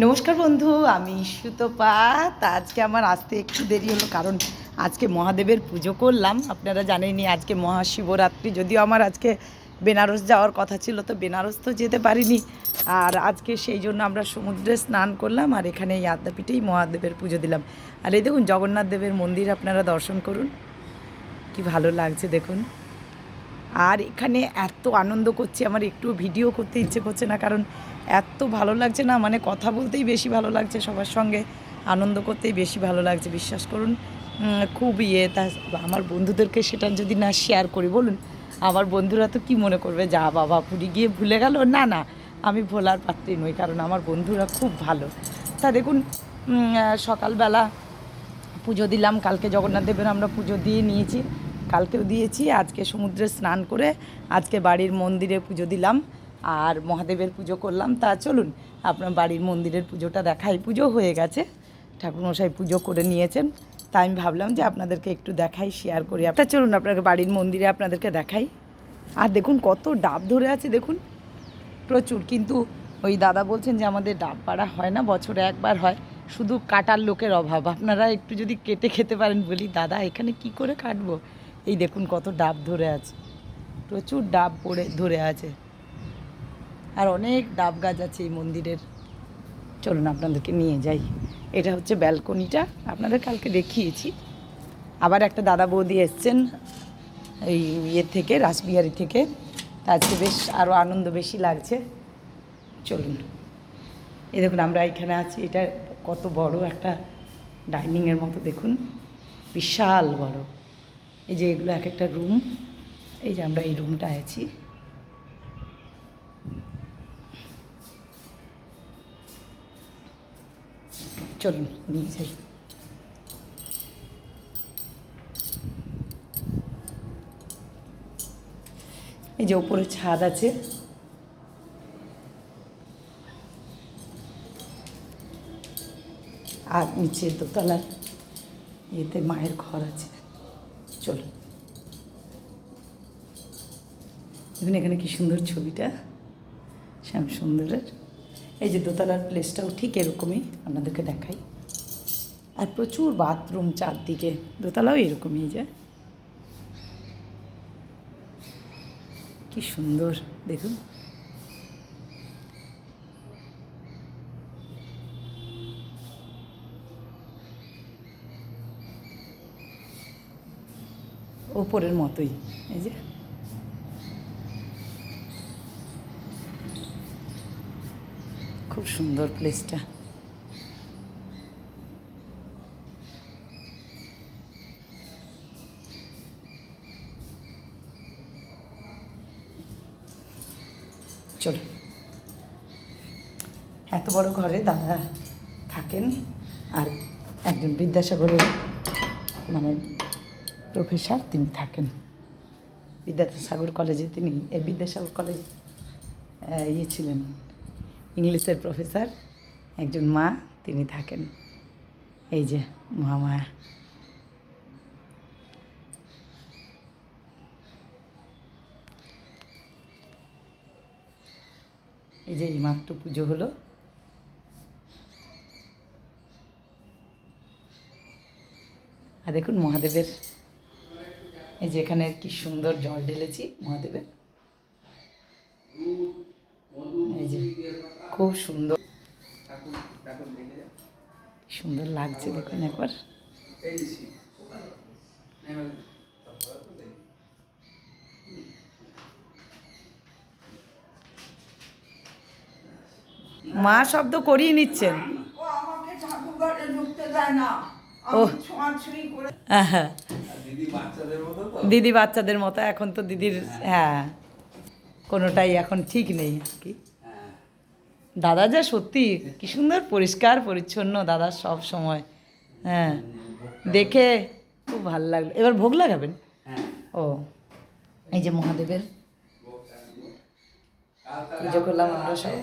নমস্কার বন্ধু, আমি সুতপা। আজকে আমার আসতে একটু দেরি হলো, কারণ আজকে মহাদেবের পুজো করলাম। আপনারা জানেনই আজকে মহাশিবরাত্রি। যদিও আমার আজকে বেনারস যাওয়ার কথা ছিল, তো বেনারস তো যেতে পারিনি। আর আজকে সেই জন্য আমরা সমুদ্রে স্নান করলাম, আর এখানে এই আদ্যাপীঠেই মহাদেবের পুজো দিলাম। আর এই দেখুন জগন্নাথ দেবের মন্দির, আপনারা দর্শন করুন, কি ভালো লাগছে দেখুন। আর এখানে এত আনন্দ করছি, আমার একটু ভিডিও করতে ইচ্ছে করছে না, কারণ এত ভালো লাগছে না, মানে কথা বলতেই বেশি ভালো লাগছে, সবার সঙ্গে আনন্দ করতেই বেশি ভালো লাগছে, বিশ্বাস করুন। খুব তা আমার বন্ধুদেরকে সেটা যদি না শেয়ার করি, বলুন আমার বন্ধুরা তো কী মনে করবে, যা বাবা পুরী গিয়ে ভুলে গেল। না না, আমি ভোলার পাত্রী নই, কারণ আমার বন্ধুরা খুব ভালো। তা দেখুন, সকালবেলা পুজো দিলাম, কালকে জগন্নাথ দেবের আমরা পুজো দিয়ে নিয়েছি, কালকেও দিয়েছি। আজকে সমুদ্রে স্নান করে আজকে বাড়ির মন্দিরে পুজো দিলাম আর মহাদেবের পুজো করলাম। তা চলুন আপনার বাড়ির মন্দিরের পুজোটা দেখাই। পুজো হয়ে গেছে, ঠাকুরমশাই পুজো করে নিয়েছেন, তাই আমি ভাবলাম যে আপনাদেরকে একটু দেখাই, শেয়ার করি। আপনার চলুন আপনাকে বাড়ির মন্দিরে আপনাদেরকে দেখাই। আর দেখুন কত ডাব ধরে আছে, দেখুন প্রচুর। কিন্তু ওই দাদা বলছেন যে আমাদের ডাব পাড়া হয় না, বছরে একবার হয়, শুধু কাটার লোকের অভাব, আপনারা একটু যদি কেটে খেতে পারেন। বলি দাদা এখানে কি করে কাটবো, এই দেখুন কত ডাব ধরে আছে, প্রচুর ডাব ধরে আছে, আর অনেক ডাব গাছ আছে এই মন্দিরের। চলুন আপনাদেরকে নিয়ে যাই। এটা হচ্ছে ব্যালকনিটা, আপনাদের কালকে দেখিয়েছি। আবার একটা দাদা বৌদি এসছেন এই থেকে, রাসবিহারি থেকে, আজকে বেশ আরও আনন্দ বেশি লাগছে। চলুন, এই দেখুন আমরা এখানে আছি, এটা কত বড় একটা ডাইনিংয়ের মতো, দেখুন বিশাল বড়। এই যে এগুলো এক একটা রুম, এই যে আমরা এই রুমটা আছি। চলুন নিয়ে যাই। এই যে ওপরে ছাদ আছে, আর নিচে দোতলার এতে মায়ের ঘর আছে। চলুন দেখুন এখানে কি সুন্দর ছবিটা শ্যাম সুন্দরের। এই যে দোতলার প্লেসটাও ঠিক এরকমই, আপনাদেরকে দেখাই। আর প্রচুর বাথরুম চারদিকে, দোতলাও এরকমই। যে কি সুন্দর দেখুন। ওপরের মতোই, এই যে খুব সুন্দর প্লেসটা। চলো, এত বড় ঘরে দাদা থাকেন, আর একজন বিদ্যাসাগরের মানে প্রফেসর তিনি থাকেন, বিদ্যাসাগর কলেজে। তিনি এই বিদ্যাসাগর কলেজ ছিলেন, ইংলিশের প্রফেসর, একজন মা তিনি থাকেন। এই যে মহামায়া, এই যে এইমাত্র পুজো হলো। আর দেখুন মহাদেবের, এই যে এখানে কি সুন্দর জল ঢেলেছি মহাদেবের, এই যে খুব সুন্দর সুন্দর লাগছে দেখুন একবার। মা শব্দ করিয়ে নিচ্ছেন। ও হ্যাঁ, দিদি বাচ্চাদের মতো, এখন তো দিদির হ্যাঁ কোনোটাই এখন ঠিক নেই আর কি। দাদা যা সত্যি কি সুন্দর পরিষ্কার পরিচ্ছন্ন দাদা সব সময়, হ্যাঁ দেখে খুব ভালো লাগলো। এবার ভোগ লাগাবেন? ও এই যে মহাদেবের পুজো করলাম আমরা সব।